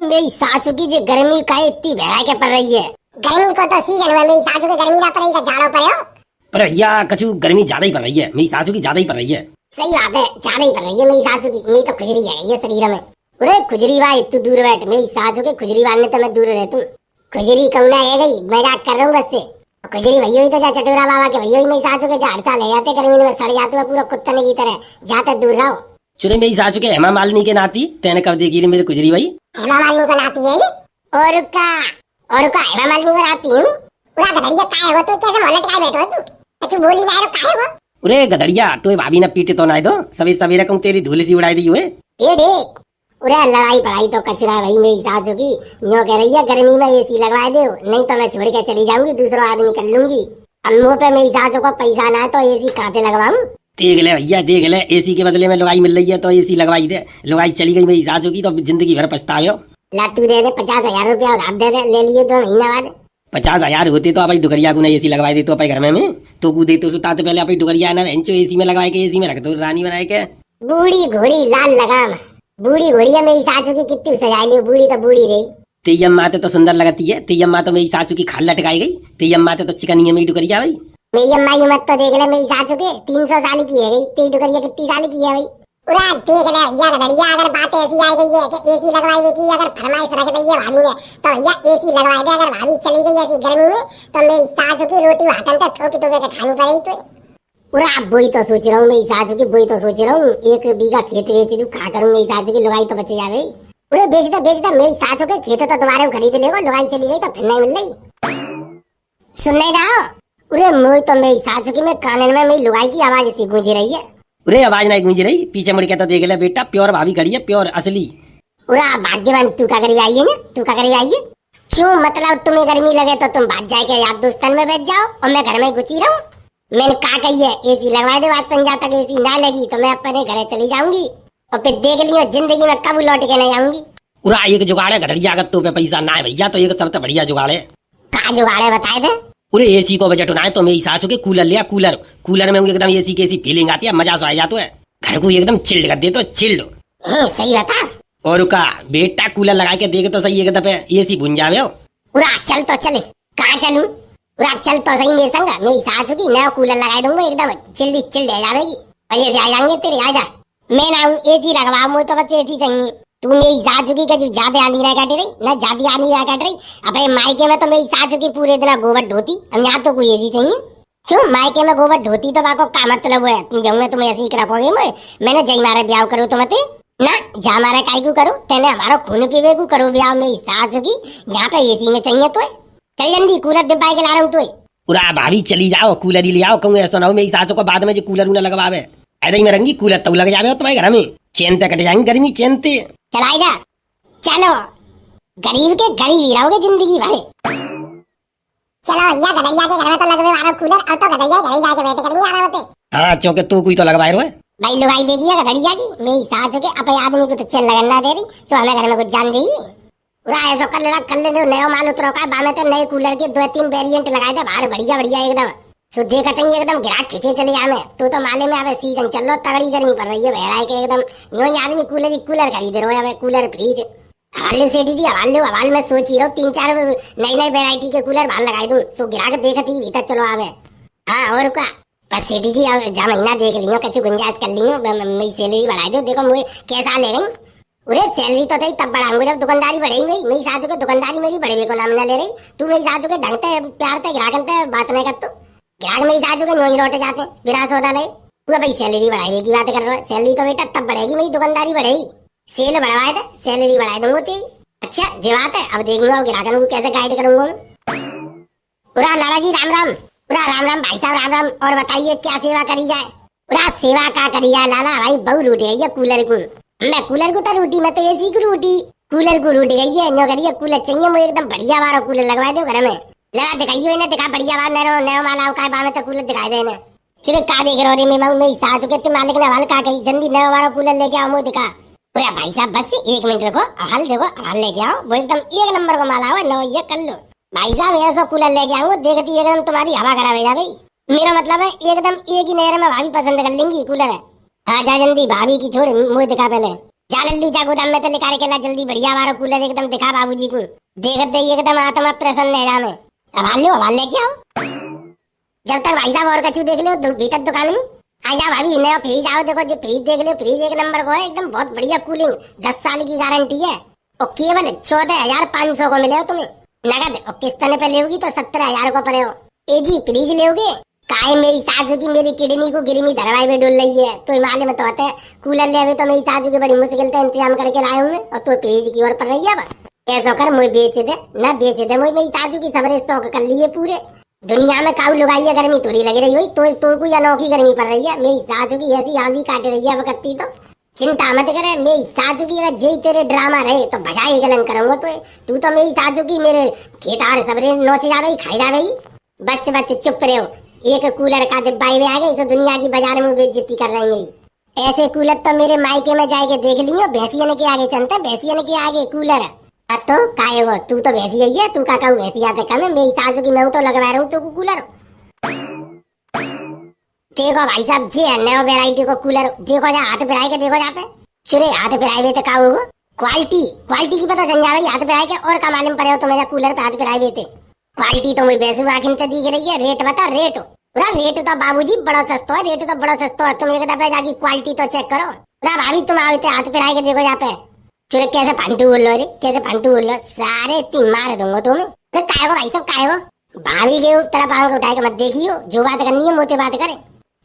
मेरी सासू की जो गर्मी का इतनी बहरा के पड़ रही है। गर्मी को तो सीजन में मेरी सासू की गर्मी ना पड़ रही तो जाड़ों पर हो। पर भैया कछु गर्मी ज्यादा ही पड़ रही है, मेरी सासू की ज्यादा ही पड़ रही है। सही बात है, ज्यादा ही पड़ रही है मेरी सासू की। मेरी तो खुजरी है ये शरीर में। अरे खुजरी भाई तू दूर बैठ, मेरी सासू के खुजरी वालने तो मैं दूर रहता हूँ। खुजरी कहूँ है गई, मजाक कर रहा हूँ बस से। खुजरी भैया ही तो जा चटोरा बाबा के भैया ही मेरी सासू के जा हड़ताल ले जाते गर्मी में, सड़ जाते पूरा कुत्तने की तरह। जाते दूर रहो। चुने मेरी सासू के हेमा मालिनी के नाती तेने कब देखी मेरे खुजरी भाई। हेमा मालिनी को नाती है और का हेमा मालिनी को नाती हूँ। पूरा गधड़िया काहे हो तू, कैसे मोहल्ले टिकाए बैठो तू, कुछ बोली ना काहे हो। अरे गधड़िया तो भाभी ने पीटे तो ना दो, सभी सवेरे कहूँ तेरी धूल सी उड़ाई दी हुए। ये देख उरे लड़ाई पढ़ाई तो कचरा है भाई मेरी सासू की। यूँ कह रही है गर्मी में एसी लगवा दो, नहीं तो मैं छोड़ के चली जाऊंगी, दूसरा आदमी कर लूंगी। अब मुँह पे मेरी सासू को पैसा ना है तो एसी काते लगवाऊं। देख ले भैया देख ले, एसी के बदले में लुगाई मिल रही है तो एसी लगवाई दे। लुगाई चली गई मेरी सासू की तो जिंदगी भर पछतावे हो। ला तू दे दे 50,000 रुपया और आप दे दे, ले लिए 2 महीना बाद। 50,000 होते तो भाई डुगरिया को ना एसी लगवाई दे तो अपने घर में तो कू दे तो सुताते पहले अपनी डुगरिया ना बेंचो एसी में लगवाए के एसी में रख दो रानी बनाए के। बूढ़ी घोड़ी लाल लगाम, बूढ़ी घोड़ी है मेरी सासू की, कितनी सजाई ली। बूढ़ी तो बूढ़ी रही। तेयम माते तो सुंदर लगती है, तेयम माँ तो मेरी सासू की खाल लटकाई गई। तेयम माते तो चिकनी है मेरी डुगरिया भाई। मेरी अम्मा की मत तो देख ले, मेरी सासू के 300 साल की है गई। तेरी डुगरिया कितनी साल की है भाई। पूरा देख ले भैया गधड़िया, अगर बात ऐसी आई गई है कि एसी लगवाई दे की अगर फरमाइश रख दी है भाभी ने तो भैया एसी लगवाई दे। अगर भाभी चली गई ऐसी गर्मी में तो मेरी सासू की रोटी हाथन तक थोपी तो खानी पड़ेगी तो। पूरा वही तो सोच रहा हूँ मेरी सासू की, वही तो सोच रहा हूँ। 1 बीघा खेत बेच दूं, खा करूँ मेरी सासू की, लुगाई तो बचे जावे। पूरे बेच दे मेरी सासू के खेत तो तुम्हारे खरीद लेगा, लुगाई चली गई तो फिर नहीं मिल रही। सुन नहीं रहा पूरे मोई तो मेरी सासू की में कानन में मेरी लुगाई की आवाज ऐसी गूंज रही है। अरे आवाज नहीं गूंज रही, पीछे मुड़ के तो देख ले बेटा, प्योर भाभी खड़ी है, प्योर असली। पूरा भाग्यवान तू का करीब आई है ना, तू का करीब आई है। क्यों मतलब तुम्हें गर्मी लगे तो तुम भाग जाए के यार दोस्तन में बैठ जाओ और मैं घर में घुसी रहूं। मैंने कहा कही है एसी लगवा दे, आज संजा तक एसी ना लगी तो मैं अपने घर चली जाऊंगी और फिर देख लियो जिंदगी में कब लौट के नहीं आऊंगी। पूरा एक जुगाड़ है गधड़िया, अगर तो पे पैसा ना है भैया तो एक सबसे बढ़िया जुगाड़ है। का जुगाड़ है बताए थे। पूरे एसी को बजट ना है तो मेरी सासू के कूलर लिया, कूलर में एकदम एसी की ऐसी फीलिंग आती है, मजा सो आ जाता है, घर को एकदम चिल्ड कर दे तो चिल्ड। सही बता। और का बेटा कूलर लगा के देख तो सही, एक दफे एसी भुन जावे हो। पूरा चल तो चले, कहाँ चलूं। पूरा चल तो सही मेरे संग, मेरी सासू की नया कूलर लगा दूंगा, एकदम चिल्ड है जाएगी। और ये आ जाएंगे तेरे आ जा। मैं ना एसी लगवा, मुझे तो बस एसी चाहिए। तू मेरी सासू की जो ज्यादा आनी रह काट रही ना, ज्यादा आनी रह काट रही। अपने मायके में तो मेरी सासू की पूरे दिन गोबर ढोती, अब यहाँ तो कोई एसी चाहिए। क्यों मायके में गोबर ढोती तो बाको का मतलब है, तुम जाऊंगा तुम ऐसे ही रखोगे। मैंने जई मारे ब्याह करो तो मत ना, जा मारे काय को करो, तेने हमारा खून पीवे को करो ब्याह मेरी सासू की, यहाँ पे एसी में चाहिए तो चल जल्दी कूलर दिपाई के ला रहा हूँ तो। पूरा भाभी चली जाओ कूलर ही ले आओ, कहूँ ऐसा ना हो मेरी सासू को बाद में जो कूलर उन्हें लगवावे ऐसे ही में रंगी कूलर तो लग जावे तुम्हारे घर में, चैन तक कट जाएंगे गर्मी चैन ते। चलाई जा चलो, गरीब के गरीब ही रहोगे जिंदगी भर। चलो भैया गधड़िया के घर में तो लगवे वाला कूलर, अब तो गधड़िया घर ही जाके बैठे करेंगे आराम से। हाँ चौके तू कोई तो लगवाए रो भाई लुगाई देगी गधड़िया की, मेरी सासू के अपने आदमी को तो चल लगना दे रही, तो हमें घर में कुछ जान दी। पूरा ऐसा कर ले नया माल उतरो का बामे ते नए कूलर के 2-3 वेरिएंट लगाए थे बाहर, बढ़िया बढ़िया एकदम सुधे कटेंगे, एकदम गिराक खींचे चले आमे। तू तो माले में अब सीजन चल लो, तगड़ी गर्मी पड़ रही है बहराई के एकदम। न्यू आदमी कूलर खरीद रहे हो, कूलर फ्रिज हवाले से दी हवाल में सोच ही रहो 3-4 नई वेरायटी के कूलर बाहर लगाई दूं, सो गिराक देखती भीतर चलो आवे। हाँ और क्या बस सेठी जी जा महीना देख लियो, कछु गुंजाइश कर लियो, मेरी सैलरी बढ़ा दो। देखो मुझे कैसा ले रही, अरे सैलरी तो थी तब बढ़ाऊंगा जब दुकानदारी बढ़ेगी। मेरी सासू के दुकानदारी मेरी बढ़े को नाम ना ले रही। तू मेरी सासू के ढंग से प्यार से ग्राहक बात नहीं कर, ग्राहक मेरी सासू के नोई लौटे जाते बिना सौदा ले। तू भाई सैलरी बढ़ाने की बात कर रहा है, सैलरी तो बेटा तब बढ़ेगी मेरी दुकानदारी बढ़ेगी। सेल बढ़वाए थे सैलरी बढ़ा दूंगा तेरी। अच्छा जी बात है, अब देखूंगा ग्राहकों को कैसे गाइड करूंगा। पूरा लाला जी राम राम। पूरा राम राम भाई साहब राम राम। और बताइए क्या सेवा करी जाए। पूरा सेवा का करी जाए लाला भाई, बहुत रोटी है ये कूलर को। मैं कूलर को तो रोटी, मैं तो एसी को रोटी, कूलर को रोटी गई है। नो करिए कूलर चाहिए मुझे, एकदम बढ़िया वाला कूलर लगवा दो घर में। लगा दिखाइए इन्हें, दिखा बढ़िया वाला नयो माला का बामे तो कूलर दिखाई देना। चलो का देख रहे हो मैं मेरी सासू के मालिक ने हल का कही जल्दी नया वाला कूलर लेके आओ मुझे दिखा। पूरा भाई साहब बस 1 मिनट रखो, हल देखो, हल लेके आओ, वो एकदम 1 नंबर का माला हो नौ, ये कर लो भाई साहब। ऐसा कूलर लेके आऊंगा, देखती एकदम तुम्हारी हवा खराब हो जाएगी। मेरा मतलब है एकदम एक ही नहर में भाभी पसंद कर लेंगी कूलर है। हाँ जा जल्दी भाभी की छोड़ मुझे दिखा पहले। जा लल्लू जा गोदाम में तो लेकर के ला जल्दी, बढ़िया हमारा कूलर एकदम दिखा बाबूजी को। देखते ही एकदम आत्मा प्रसन्न है जामे। हवाल लेके आओ। जब तक भाई साहब और कछु देख लो भीतर दुकान में आ जाओ भाभी। नया फ्रिज आओ, देखो जो फ्रिज देख लो, फ्रिज एक नंबर को है एकदम, बहुत बढ़िया कूलिंग, 10 साल की गारंटी है और केवल 14,500 को मिले हो तुम्हें नगद। और किस्त पे लेगी तो 17,000 को पड़े हो। ए जी फ्रिज लेोगे काहे? मेरी सासू की मेरी किडनी को गिरमी धरवाई में डोल रही है, तो मालूम तो होते कूलर ले अभी तो मेरी सासू की बड़ी मुश्किल से इंतजाम करके लाए हूँ और तो फ्रिज की ओर पड़ रही है। ऐसा कर मुझे बेच दे, न बेच दे मुझे, मेरी सासू की सबरे शौक कर लिए पूरे। दुनिया में काऊ लुगाई गर्मी थोड़ी लग रही हुई, तो कोई अनोखी गर्मी पड़ रही है। मेरी सासू की ऐसी आंधी काट रही है वक्ती, तो चिंता मत करे। मेरी सासू की अगर जे तेरे ड्रामा रहे तो भगाई गलन करूंगा। तो तू तो मेरी सासू की मेरे खेतार सबरे नोच जावे खाई जावे। बस चुप रहो। एक कूलर का डिब्बा में आ गई तो दुनिया की बाजार में बेइज्जती कर रही मेरी। ऐसे कूलर तो मेरे मायके में जाके देख लियो, भैंसिया के आगे चलता, भैंसिया के आगे कूलर। तो काहे वो तू तो भैंसी है, तू का कहू भैंसिया से कम है। मेरी सासू की मैं तो लगवा रहा हूँ तो कूलर। देखो भाई साहब जी नया वेराइटी को कूलर देखो, जा हाथ फिराई के देखो यहाँ पे। चुरे हाथ फिराई हुए का होगा क्वालिटी की पता चल जा रही हाथ फिराई के। और का मालूम पड़े हो तो मेरा कूलर पे हाथ फिराई हुए थे। क्वालिटी तो मुझे वैसे आखिर से दिख रही है। रेट बता, रेट रेट तो बाबूजी बड़ा सस्ता है, रेट तो बड़ा सस्ता है। तुम एक दफा जाके क्वालिटी तो चेक करो ना भाभी। तुम आओ हाथ फिराई के देखो यहाँ पे। चुरे कैसे फांटू बोल लो रे, कैसे फांटू बोल लो, सारे तीन मार दूंगा तुम्हें। तो काय को भाई सब काय को भाभी के तरफ आंख उठाए के मत देखियो, जो बात करनी है मोटे बात करे।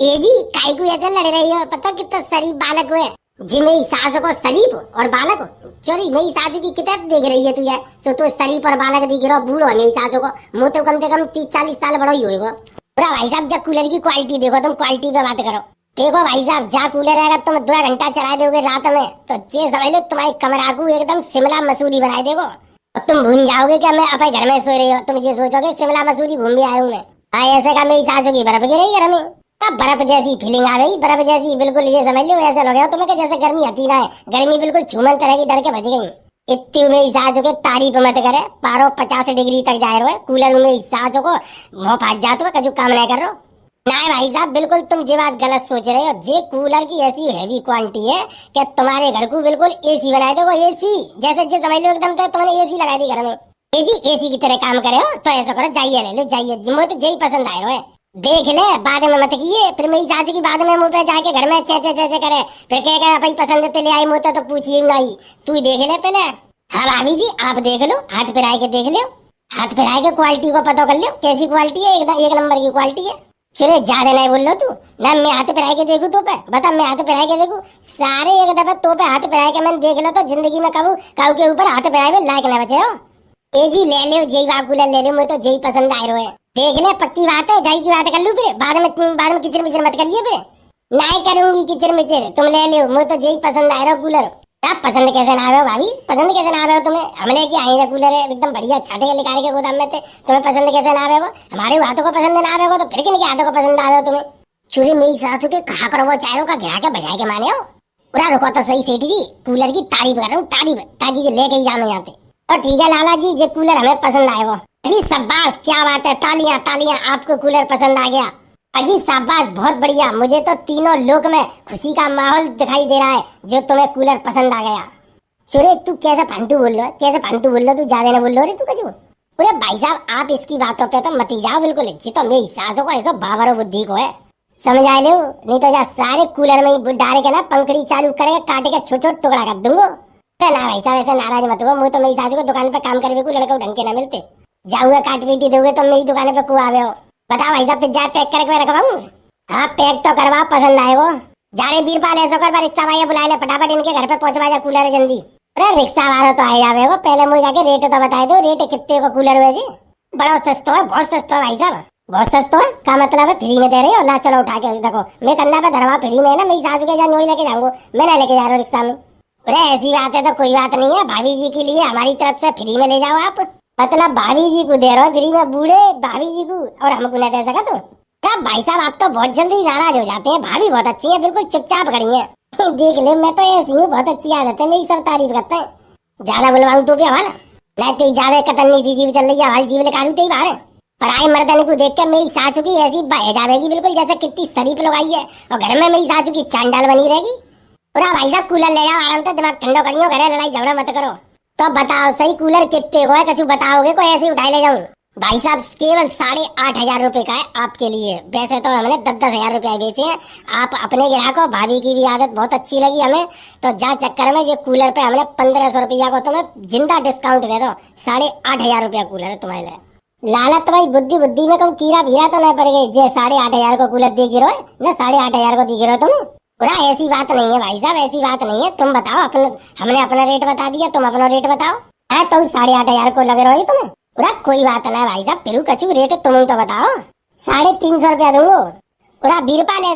ए जी काय को ऐसे लड़ रही हो, पता कितना शरीफ बालक हुए जी। मेरी सास को शरीफ और बालक चोरी मेरी सासू की किताब देख रही है तू यार। सो तो शरीफ और बालक दिख रहा बूढ़ो है मेरी सासू को, मुँह तो कम से कम 30-40 साल बड़ा ही होगा। भाई साहब जब कूलर की क्वालिटी देखो, तुम क्वालिटी पे बात करो। देखो भाई साहब जा कूलर अगर तुम 2 घंटा चला दोगे रात में तो जे समझ लो तुम्हारी कमरा को एकदम शिमला मसूरी बनाए देगो। और तुम भूल जाओगे कि मैं अपने घर में सो रही हो, तुम ये सोचोगे शिमला मसूरी घूम भी आया हूँ मैं। हाँ ऐसे का मेरी सासू की बर्फ गिरी घर में, बर्फ जैसी फीलिंग आ गई, बर्फ जैसी बिल्कुल ये समझ लो ऐसा लग रहा तुम्हें जैसे गर्मी हटी ना है। गर्मी बिल्कुल छूमन तरह की डर के बच गई। इतनी मेरी सासू के तारीफ मत करे, पारो 50 डिग्री तक जाए रहे कूलर में सासू को मुँह फाट जाते हो, कजू काम नहीं कर रहे हो। नहीं भाई साहब बिल्कुल तुम ये बात गलत सोच रहे हो। जे कूलर की ऐसी हैवी क्वांटिटी है कि तुम्हारे घर को बिल्कुल एसी बनाए देगो। एसी जैसे जो समझ लो एकदम तो तुमने एसी लगा दी घर में। एसी की तरह काम करे हो तो ऐसा करो, जाइए ले लो जाइए, मुझे तो यही पसंद आए रहे। देख ले बाद में मत किए, फिर मेरी सासू की बाद में मुँह पे जाके घर में चे करे, फिर कह भाई पसंद ते ले आई मुँह तो पूछिए नहीं। तू देख ले पहले। हाँ भाभी जी आप देख लो, हाथ फिराए के देख लो, हाथ फिराए के क्वालिटी को पता कर लो कैसी क्वालिटी है। एकदम 1 नंबर की क्वालिटी है। चलो ज्यादा नहीं बोल लो तू ना, मैं हाथ फिराए के देखू तो पे बता, मैं हाथ फिराए के देखू सारे एक दफा तो पे हाथ फिराए के मैंने देख लो तो जिंदगी में काऊ के ऊपर हाथ फिराए में लायक ना बचे हो। ए जी ले लो जय बाकूलर ले लो, मुझे तो जय पसंद आए रहे। देख ले पक्की बात है, जाई की बात कर लू फिर बाद में किचर मिचर मत करिए फिर। नहीं करूंगी किचर मिचर, तुम ले लो, मुझे तो जय पसंद आए रहा कूलर। आप पसंद कैसे ना आवे हो भाभी, पसंद कैसे ना आवे हो तुम्हें? हम लेके आए थे कूलर है एकदम बढ़िया छाटे के निकाल के गोदाम में थे, तुम्हें पसंद कैसे ना आवे हो? हमारे हाथों को पसंद ना आवे हो तो फिर किनके हाथों को पसंद आवे हो तुम्हें? चूरी मेरी सासू के कहा करो वो चारों का घिरा के बजाय के माने हो। पूरा रुको तो सही सेठी जी, कूलर की तारीफ कर रहा हूँ तारीफ, ताकि लेके ही जाने यहाँ पे। और ठीक है लाला जी ये कूलर हमें पसंद आए वो। अजी शाबाश क्या बात है, तालियां तालियां, आपको कूलर पसंद आ गया। अजी शाबाश बहुत बढ़िया, मुझे तो तीनों लोक में खुशी का माहौल दिखाई दे रहा है जो तुम्हें कूलर पसंद आ गया। चुरे तू कैसे फांटू बोल रहा है, कैसे फांटू बोल रहा है, तू ज्यादा ना बोल रहा है तू कजू। अरे भाई साहब आप इसकी बातों पे तो मत ही जाओ बिल्कुल, जी तो मेरी सासों को ऐसा बावरो बुद्धि को है समझ आ लो, नहीं तो जा सारे कूलर में ही डाल के ना पंखड़ी चालू करेगा काटे के छोटे छोटे टुकड़ा कर दूंगा। ना भाई साहब ऐसे नाराज मत हो, मुझे तो मेरी सासू को दुकान पे काम करे कोई लड़का ढंग के ना मिलते। जाऊंगा काट पीटी दोगे तो मेरी दुकान पे को आवे हो। बताओ भाई साहब पिज्जा पैक करके रखवाऊं? हाँ पैक तो करवा, पसंद आए वो। जा रहे बीरपाल ऐसा कर रिक्शा वाले बुला ले फटाफट, इनके घर पे पहुंचवा जा कूलर जल्दी। अरे रिक्शा वाला तो आ जावे वो, पहले मुझे जाके रेट तो बता दो, रेट कितने को कूलर हुए जी? बड़ा सस्ता है, बहुत सस्ता है भाई साहब, बहुत सस्ता है। का मतलब है फ्री में दे रही हो? ला चलो उठा के देखो, मैं कंधा पे धरवा फ्री में है ना, मेरी सासू के जान लेके जाऊंगा, मैं ना लेके जा रहा हूँ रिक्शा में। अरे ऐसी बात है तो कोई बात नहीं है, भाभी जी के लिए हमारी तरफ से फ्री में ले जाओ आप। मतलब भाभी जी को दे रहे हो फ्री में, बूढ़े भाभी जी को, और हमको नहीं दे सका तो? भाई साहब आप तो बहुत जल्दी नाराज हो जाते हैं, भाभी बहुत अच्छी है, बिल्कुल चुपचाप खड़ी है। देख ले मैं तो ऐसी हूँ, बहुत अच्छी आदत है मेरी, सब तारीफ करते हैं। ज्यादा बुलवाऊं तो भी हवाला नहीं तो ज्यादा कतरनी सी जीव चल रही है, हमारी जीव निकालू तो ही बाहर है। पर आई मर्दन को देख के मेरी सासू की ऐसी बह जाएगी बिल्कुल जैसे कितनी शरीफ लगाई है, और घर में मेरी सासू की चांडाल बनी रहेगी। पूरा भाई साहब कूलर ले जाओ आराम से, दिमाग ठंडा करियो, घरे लड़ाई झगड़ा मत करो। तो बताओ सही कूलर कितने को है, कछु बताओगे कोई ऐसे ही उठाई ले जाऊं? भाई साहब केवल 8,500 रुपए का है आपके लिए। वैसे तो हमने 10,000 रुपए बेचे हैं। आप अपने ग्राहकों, भाभी की भी आदत बहुत अच्छी लगी हमें, तो जा चक्कर में ये कूलर पे हमने 1,500 रुपया को तुम्हें जिंदा डिस्काउंट दे दो। 8,500 रुपया कूलर है तुम्हारे लिए। लाला तुम्हारी बुद्धि बुद्धि में कहूँ कीड़ा भीड़ा तो नहीं पड़ गई जे 8,500 को कूलर दे गिरो ना, 8,500 को दी गिरो तुम। पूरा ऐसी बात नहीं है भाई साहब, ऐसी बात नहीं है। तुम बताओ अपने, हमने अपना रेट बता दिया, तुम अपना रेट बताओ। हाँ तो 8,500 को लगे रहो तुम्हें। पूरा कोई बात नहीं भाई साहब, फिर कछु रेट तुम तो बताओ। 350 रुपया दूंगो। पूरा 20 रुपया ले